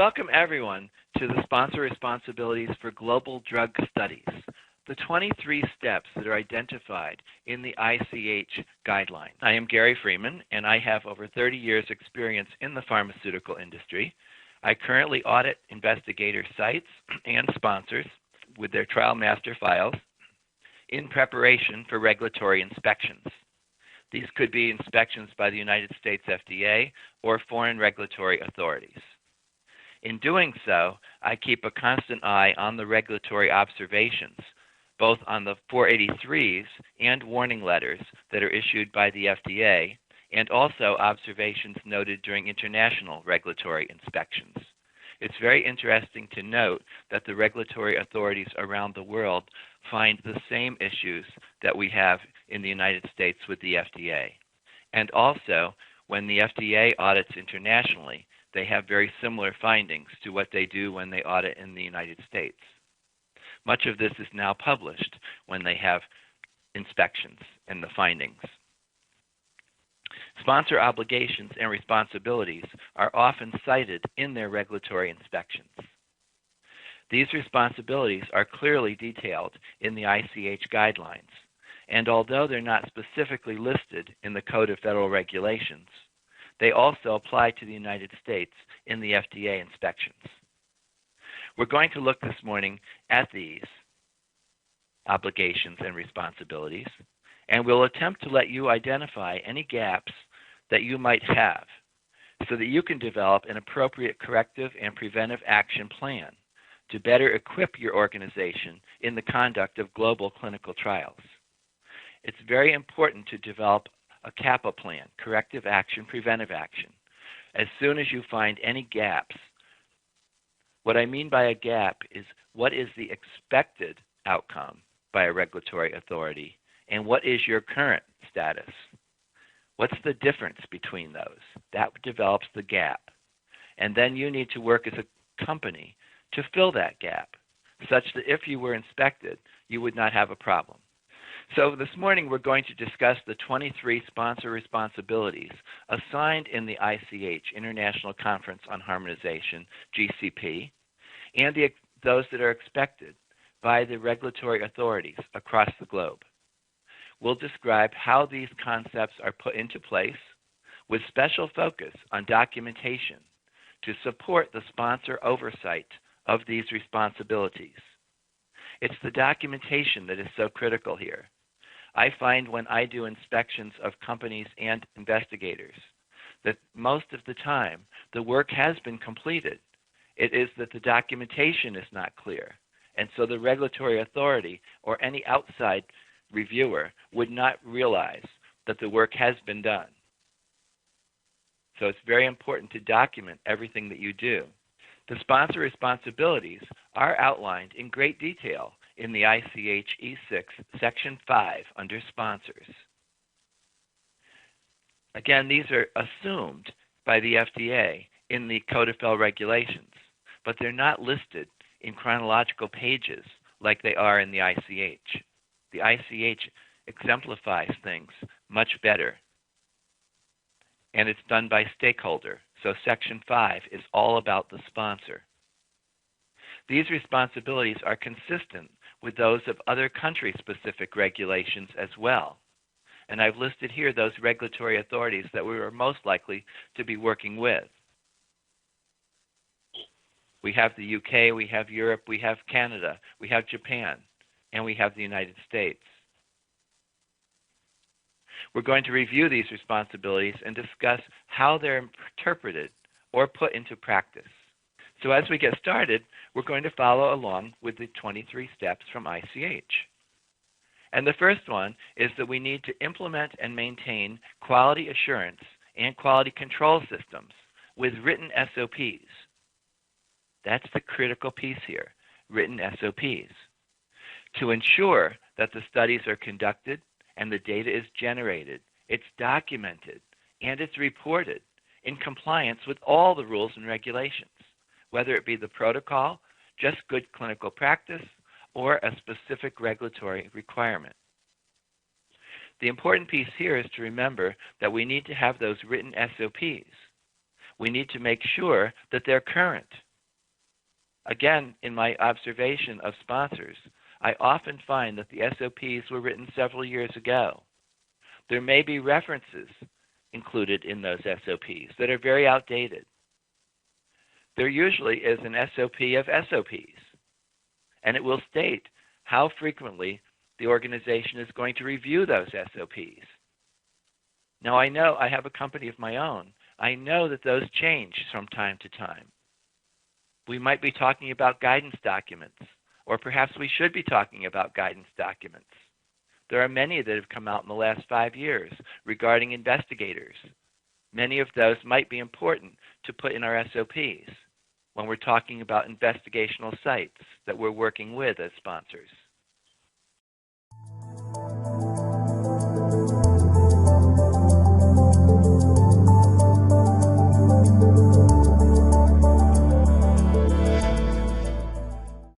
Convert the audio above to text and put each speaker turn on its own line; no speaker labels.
welcome everyone to the Sponsor Responsibilities for Global Drug Studies, the 23 steps that are identified in the ICH guidelines. I am Gary Freeman, and I have over 30 years' experience in the pharmaceutical industry. I currently audit investigator sites and sponsors with their trial master files in preparation for regulatory inspections. These could be inspections by the United States FDA or foreign regulatory authorities. In doing so, I keep a constant eye on the regulatory observations, both on the 483s and warning letters that are issued by the FDA, and also observations noted during international regulatory inspections. It's very interesting to note that the regulatory authorities around the world find the same issues that we have in the United States with the FDA. And also, when the FDA audits internationally, they have very similar findings to what they do when they audit in the United States. Much of this is now published when they have inspections and the findings. Sponsor obligations and responsibilities are often cited in their regulatory inspections. These responsibilities are clearly detailed in the ICH guidelines, and although they're not specifically listed in the Code of Federal Regulations, they also apply to the United States in the FDA inspections. We're going to look this morning at these obligations and responsibilities, and we'll attempt to let you identify any gaps that you might have so that you can develop an appropriate corrective and preventive action plan to better equip your organization in the conduct of global clinical trials. It's very important to develop a CAPA plan, corrective action, preventive action, as soon as you find any gaps. What I mean by a gap is what is the expected outcome by a regulatory authority and what is your current status? What's the difference between those? That develops the gap. And then you need to work as a company to fill that gap, such that if you were inspected, you would not have a problem. So this morning we're going to discuss the 23 sponsor responsibilities assigned in the ICH, International Conference on Harmonization, GCP, and those that are expected by the regulatory authorities across the globe. We'll describe how these concepts are put into place with special focus on documentation to support the sponsor oversight of these responsibilities. It's the documentation that is so critical here. I find when I do inspections of companies and investigators that most of the time the work has been completed. It is that the documentation is not clear. And so the regulatory authority or any outside reviewer would not realize that the work has been done. So it's very important to document everything that you do. The sponsor responsibilities are outlined in great detail in the ICH E6, Section 5, under Sponsors. Again, these are assumed by the FDA in the Code of Federal Regulations, but they're not listed in chronological pages like they are in the ICH. The ICH exemplifies things much better, and it's done by stakeholder. So Section 5 is all about the sponsor. These responsibilities are consistent with those of other country-specific regulations as well. And I've listed here those regulatory authorities that we are most likely to be working with. We have the UK, we have Europe, we have Canada, we have Japan, and we have the United States. We're going to review these responsibilities and discuss how they're interpreted or put into practice. So as we get started, we're going to follow along with the 23 steps from ICH. And the first one is that we need to implement and maintain quality assurance and quality control systems with written SOPs. That's the critical piece here, written SOPs, to ensure that the studies are conducted and the data is generated, it's documented, and it's reported in compliance with all the rules and regulations, whether it be the protocol, just good clinical practice, or a specific regulatory requirement. The important piece here is to remember that we need to have those written SOPs. We need to make sure that they're current Again, in my observation of sponsors, I often find that the SOPs were written several years ago. There may be references included in those SOPs that are very outdated. There usually is an SOP of SOPs, and it will state how frequently the organization is going to review those SOPs. Now, I know I have a company of my own. I know that those change from time to time. We might be talking about guidance documents, or perhaps we should be talking about guidance documents. There are many that have come out in the last 5 years regarding investigators. Many of those might be important to put in our SOPs when we're talking about investigational sites that we're working with as sponsors.